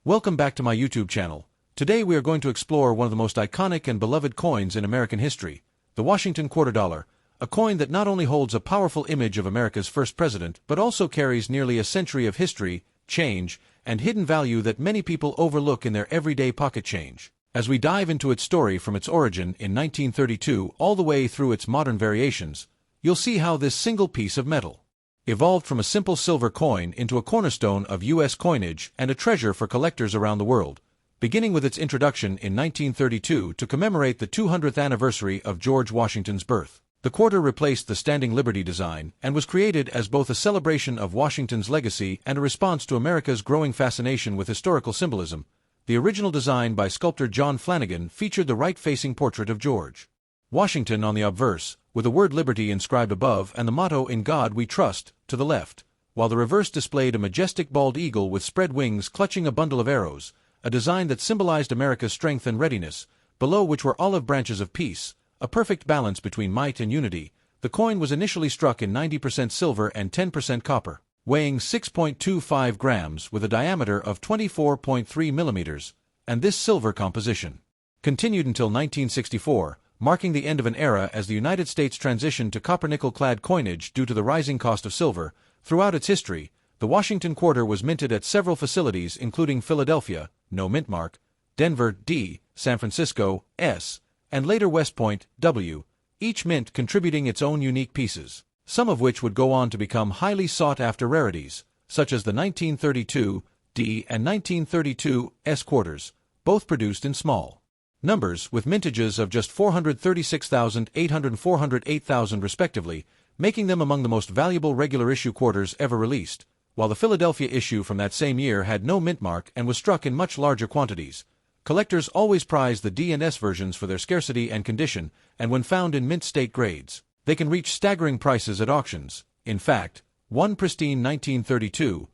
Welcome back to my YouTube channel. Today we are going to explore one of the most iconic and beloved coins in American history, the Washington quarter dollar, a coin that not only holds a powerful image of America's first president, but also carries nearly a century of history, change, and hidden value that many people overlook in their everyday pocket change. As we dive into its story from its origin in 1932 all the way through its modern variations, you'll see how this single piece of metal evolved from a simple silver coin into a cornerstone of U.S. coinage and a treasure for collectors around the world, beginning with its introduction in 1932 to commemorate the 200th anniversary of George Washington's birth. The quarter replaced the Standing Liberty design and was created as both a celebration of Washington's legacy and a response to America's growing fascination with historical symbolism. The original design by sculptor John Flanagan featured the right-facing portrait of George Washington on the obverse, with the word Liberty inscribed above and the motto "In God We Trust" to the left, while the reverse displayed a majestic bald eagle with spread wings clutching a bundle of arrows, a design that symbolized America's strength and readiness, below which were olive branches of peace, a perfect balance between might and unity. The coin was initially struck in 90% silver and 10% copper, weighing 6.25 grams with a diameter of 24.3 millimeters, and this silver composition continued until 1964, marking the end of an era as the United States transitioned to copper-nickel-clad coinage due to the rising cost of silver. Throughout its history, the Washington quarter was minted at several facilities including Philadelphia, W-mintmark, Denver, D, San Francisco, S, and later West Point, W, each mint contributing its own unique pieces, some of which would go on to become highly sought-after rarities, such as the 1932 D and 1932 S quarters, both produced in small numbers with mintages of just 436,800 and 408,000 respectively, making them among the most valuable regular-issue quarters ever released, while the Philadelphia issue from that same year had no mint mark and was struck in much larger quantities. Collectors always prize the D and S versions for their scarcity and condition, and when found in mint state grades, they can reach staggering prices at auctions. In fact, one pristine 1932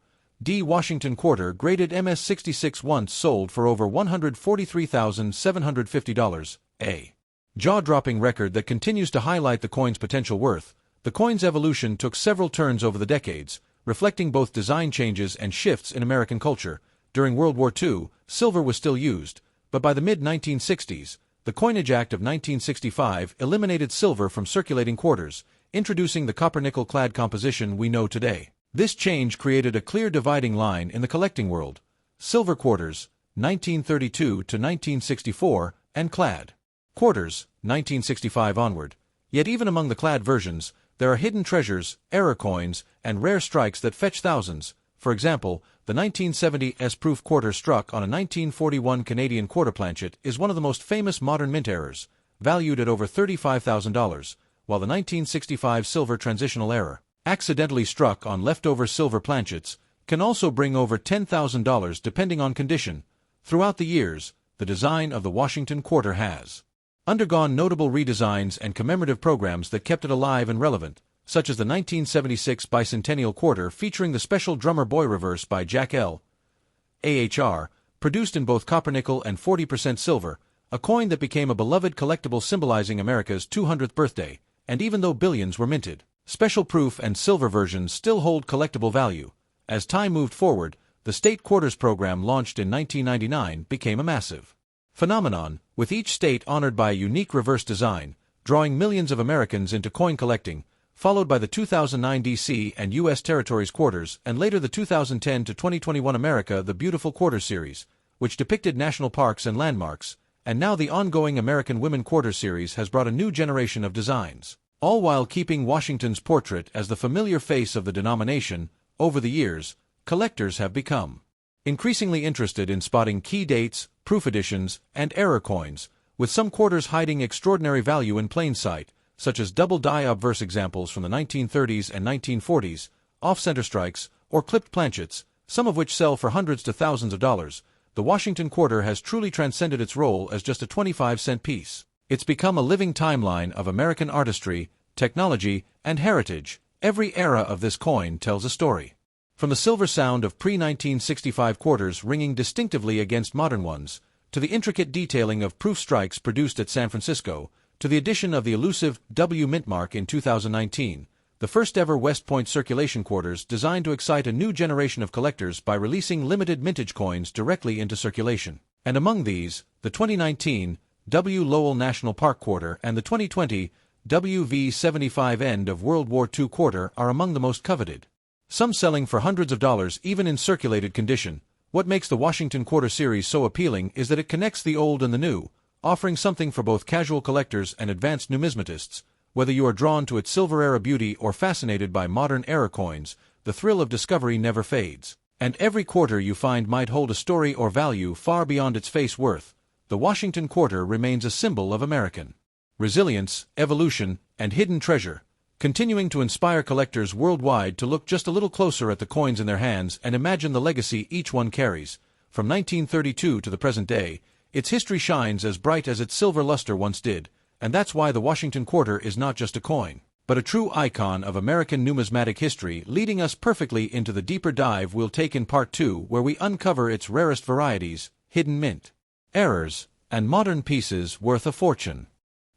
D Washington quarter graded MS-66 once sold for over $143,750, a jaw-dropping record that continues to highlight the coin's potential worth. The coin's evolution took several turns over the decades, reflecting both design changes and shifts in American culture. During World War II, silver was still used, but by the mid-1960s, the Coinage Act of 1965 eliminated silver from circulating quarters, introducing the copper-nickel-clad composition we know today. This change created a clear dividing line in the collecting world: silver quarters, 1932 to 1964, and clad quarters, 1965 onward. Yet even among the clad versions, there are hidden treasures, error coins, and rare strikes that fetch thousands. For example, the 1970 S-proof quarter struck on a 1941 Canadian quarter planchet is one of the most famous modern mint errors, valued at over $35,000, while the 1965 silver transitional error, accidentally struck on leftover silver planchets, can also bring over $10,000 depending on condition. Throughout the years, the design of the Washington quarter has undergone notable redesigns and commemorative programs that kept it alive and relevant, such as the 1976 Bicentennial quarter featuring the special Drummer Boy reverse by Jack L. AHR, produced in both copper-nickel and 40% silver, a coin that became a beloved collectible symbolizing America's 200th birthday. And even though billions were minted, special proof and silver versions still hold collectible value. As time moved forward, the state quarters program launched in 1999 became a massive phenomenon, with each state honored by a unique reverse design, drawing millions of Americans into coin collecting, followed by the 2009 D.C. and U.S. Territories quarters, and later the 2010 to 2021 America the Beautiful Quarter series, which depicted national parks and landmarks, and now the ongoing American Women Quarter series has brought a new generation of designs, all while keeping Washington's portrait as the familiar face of the denomination. Over the years, collectors have become increasingly interested in spotting key dates, proof editions, and error coins, with some quarters hiding extraordinary value in plain sight, such as double-die obverse examples from the 1930s and 1940s, off-center strikes, or clipped planchets, some of which sell for hundreds to thousands of dollars. The Washington quarter has truly transcended its role as just a 25-cent piece. It's become a living timeline of American artistry, technology, and heritage. Every era of this coin tells a story. From the silver sound of pre-1965 quarters ringing distinctively against modern ones, to the intricate detailing of proof strikes produced at San Francisco, to the addition of the elusive W-mintmark in 2019, the first ever West Point circulation quarters designed to excite a new generation of collectors by releasing limited mintage coins directly into circulation. And among these, the 2019 W. Lowell National Park quarter and the 2020 WV-75 end of World War II quarter are among the most coveted. Some selling for hundreds of dollars even in circulated condition. What makes the Washington Quarter series so appealing is that it connects the old and the new, offering something for both casual collectors and advanced numismatists. Whether you are drawn to its Silver Era beauty or fascinated by modern era coins, the thrill of discovery never fades. And every quarter you find might hold a story or value far beyond its face worth. The Washington Quarter remains a symbol of American resilience, evolution, and hidden treasure, continuing to inspire collectors worldwide to look just a little closer at the coins in their hands and imagine the legacy each one carries. From 1932 to the present day, its history shines as bright as its silver luster once did, and that's why the Washington Quarter is not just a coin, but a true icon of American numismatic history, leading us perfectly into the deeper dive we'll take in Part 2, where we uncover its rarest varieties, hidden mint errors, and modern pieces worth a fortune.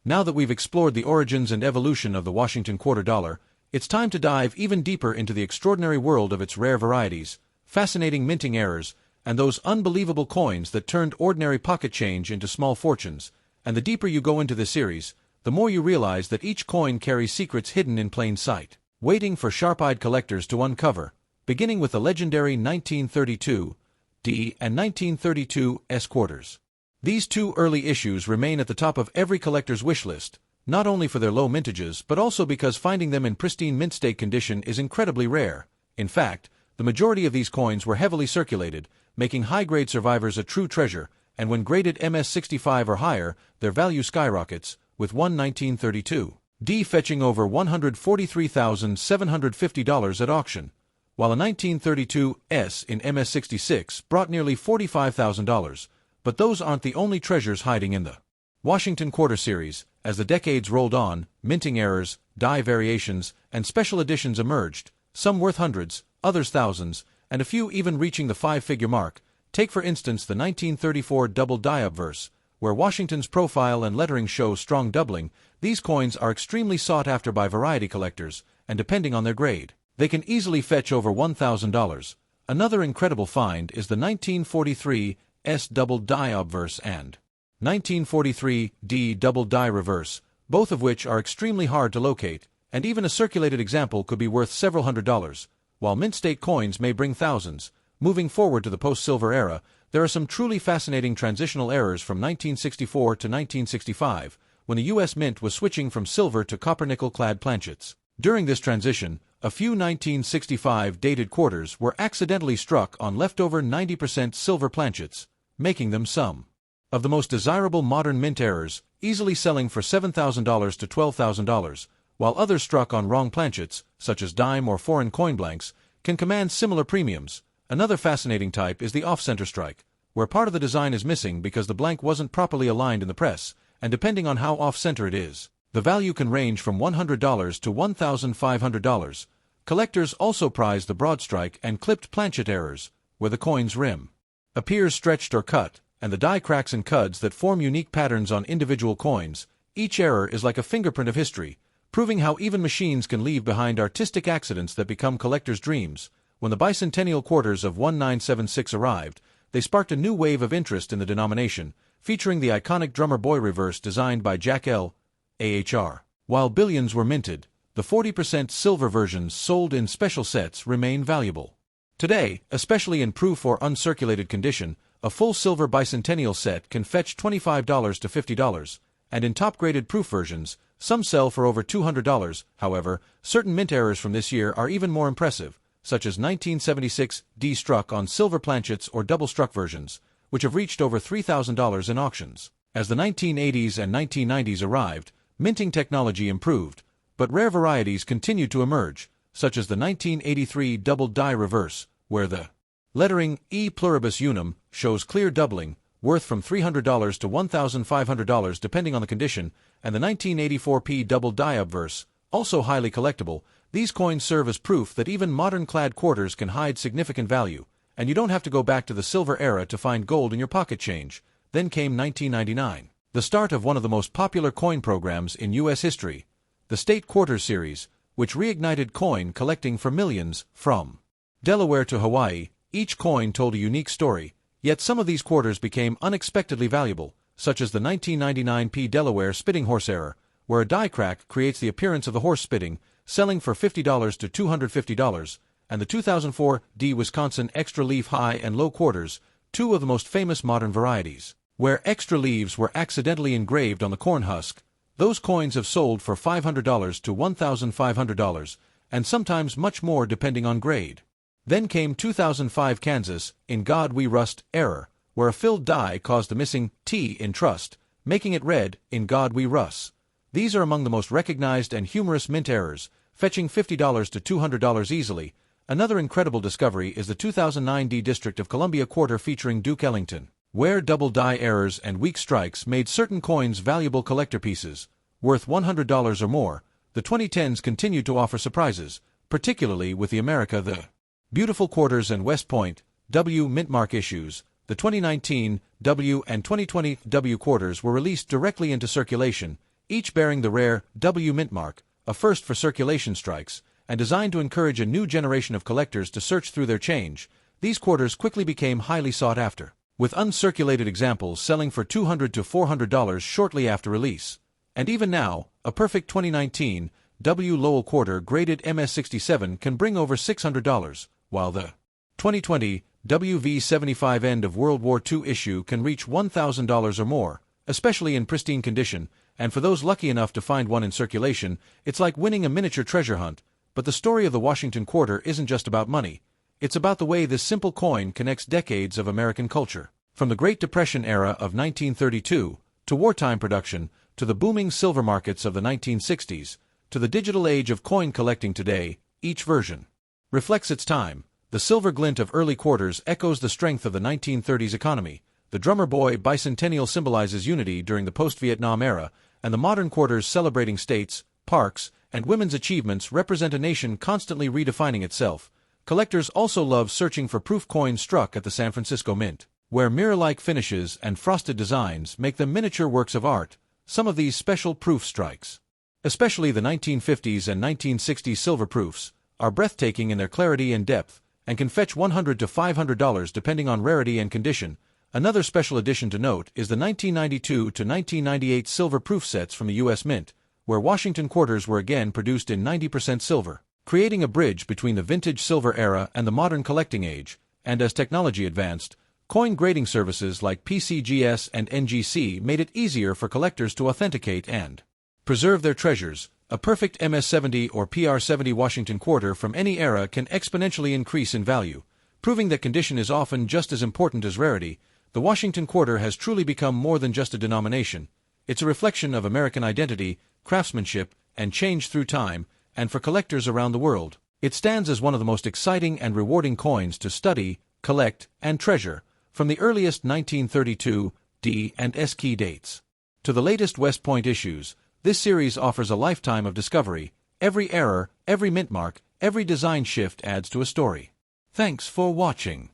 Now that we've explored the origins and evolution of the Washington Quarter dollar, it's time to dive even deeper into the extraordinary world of its rare varieties, fascinating minting errors, and those unbelievable coins that turned ordinary pocket change into small fortunes. And the deeper you go into this series, the more you realize that each coin carries secrets hidden in plain sight, waiting for sharp-eyed collectors to uncover, beginning with the legendary 1932 D and 1932 S quarters. These two early issues remain at the top of every collector's wish list, not only for their low mintages but also because finding them in pristine mint state condition is incredibly rare. In fact, the majority of these coins were heavily circulated, making high-grade survivors a true treasure, and when graded MS-65 or higher, their value skyrockets, with one 1932 D fetching over $143,750 at auction, while a 1932 S in MS-66 brought nearly $45,000. But those aren't the only treasures hiding in the Washington Quarter series. As the decades rolled on, minting errors, die variations, and special editions emerged, some worth hundreds, others thousands, and a few even reaching the five-figure mark. Take for instance the 1934 double die obverse, where Washington's profile and lettering show strong doubling. These coins are extremely sought after by variety collectors, and depending on their grade, they can easily fetch over $1,000. Another incredible find is the 1943 S double die obverse and 1943 D double die reverse, both of which are extremely hard to locate, and even a circulated example could be worth several $100s, while mint state coins may bring thousands. Moving forward to the post-silver era, there are some truly fascinating transitional errors from 1964 to 1965, when the U.S. Mint was switching from silver to copper-nickel-clad planchets. During this transition, a few 1965 dated quarters were accidentally struck on leftover 90% silver planchets, making them some of the most desirable modern mint errors, easily selling for $7,000 to $12,000, while others struck on wrong planchets, such as dime or foreign coin blanks, can command similar premiums. Another fascinating type is the off-center strike, where part of the design is missing because the blank wasn't properly aligned in the press, and depending on how off-center it is, the value can range from $100 to $1,500. Collectors also prize the broad strike and clipped planchet errors, where the coin's rim appears stretched or cut, and the die cracks and cuds that form unique patterns on individual coins. Each error is like a fingerprint of history, proving how even machines can leave behind artistic accidents that become collectors' dreams. When the Bicentennial quarters of 1976 arrived, they sparked a new wave of interest in the denomination, featuring the iconic drummer boy reverse designed by Jack L. AHR. While billions were minted, the 40% silver versions sold in special sets remain valuable. Today, especially in proof or uncirculated condition, a full silver Bicentennial set can fetch $25 to $50, and in top-graded proof versions, some sell for over $200. However, certain mint errors from this year are even more impressive, such as 1976 D struck on silver planchets or double-struck versions, which have reached over $3,000 in auctions. As the 1980s and 1990s arrived, minting technology improved, but rare varieties continued to emerge, such as the 1983 double die reverse, where the lettering E pluribus unum shows clear doubling, worth from $300 to $1,500 depending on the condition, and the 1984 P double die obverse, also highly collectible. These coins serve as proof that even modern clad quarters can hide significant value, and you don't have to go back to the silver era to find gold in your pocket change. Then came 1999, the start of one of the most popular coin programs in U.S. history, the State Quarters series, which reignited coin collecting for millions. From Delaware to Hawaii, each coin told a unique story, yet some of these quarters became unexpectedly valuable, such as the 1999 P Delaware spitting horse error, where a die crack creates the appearance of the horse spitting, selling for $50 to $250, and the 2004 D Wisconsin extra leaf high and low quarters, two of the most famous modern varieties, where extra leaves were accidentally engraved on the corn husk. Those coins have sold for $500 to $1,500, and sometimes much more depending on grade. Then came 2005 Kansas, In God We Rust error, where a filled die caused the missing T in trust, making it read, In God We Russ. These are among the most recognized and humorous mint errors, fetching $50 to $200 easily. Another incredible discovery is the 2009 D District of Columbia quarter featuring Duke Ellington, where double die errors and weak strikes made certain coins valuable collector pieces, worth $100 or more. The 2010s continued to offer surprises, particularly with the America the Beautiful quarters and West Point, W-mintmark issues. The 2019 W and 2020 W quarters were released directly into circulation, each bearing the rare W-mintmark, a first for circulation strikes, and designed to encourage a new generation of collectors to search through their change. These quarters quickly became highly sought after, with uncirculated examples selling for $200 to $400 shortly after release. And even now, a perfect 2019 W Lowell quarter graded MS67 can bring over $600, while the 2020 WV75 end of World War II issue can reach $1,000 or more, especially in pristine condition, and for those lucky enough to find one in circulation, it's like winning a miniature treasure hunt. But the story of the Washington quarter isn't just about money. It's about the way this simple coin connects decades of American culture. From the Great Depression era of 1932, to wartime production, to the booming silver markets of the 1960s, to the digital age of coin collecting today, each version reflects its time. The silver glint of early quarters echoes the strength of the 1930s economy. The drummer boy Bicentennial symbolizes unity during the post-Vietnam era, and the modern quarters celebrating states, parks, and women's achievements represent a nation constantly redefining itself. Collectors also love searching for proof coins struck at the San Francisco Mint, where mirror-like finishes and frosted designs make them miniature works of art. Some of these special proof strikes, especially the 1950s and 1960s silver proofs, are breathtaking in their clarity and depth, and can fetch $100 to $500 depending on rarity and condition. Another special addition to note is the 1992 to 1998 silver proof sets from the U.S. Mint, where Washington quarters were again produced in 90% silver, creating a bridge between the vintage silver era and the modern collecting age. And as technology advanced, coin grading services like PCGS and NGC made it easier for collectors to authenticate and preserve their treasures. A perfect MS70 or PR70 Washington quarter from any era can exponentially increase in value, proving that condition is often just as important as rarity. The Washington quarter has truly become more than just a denomination. It's a reflection of American identity, craftsmanship, and change through time, and for collectors around the world, it stands as one of the most exciting and rewarding coins to study, collect, and treasure. From the earliest 1932 D and S key dates to the latest West Point issues, this series offers a lifetime of discovery. Every error, every mint mark, every design shift adds to a story. Thanks for watching.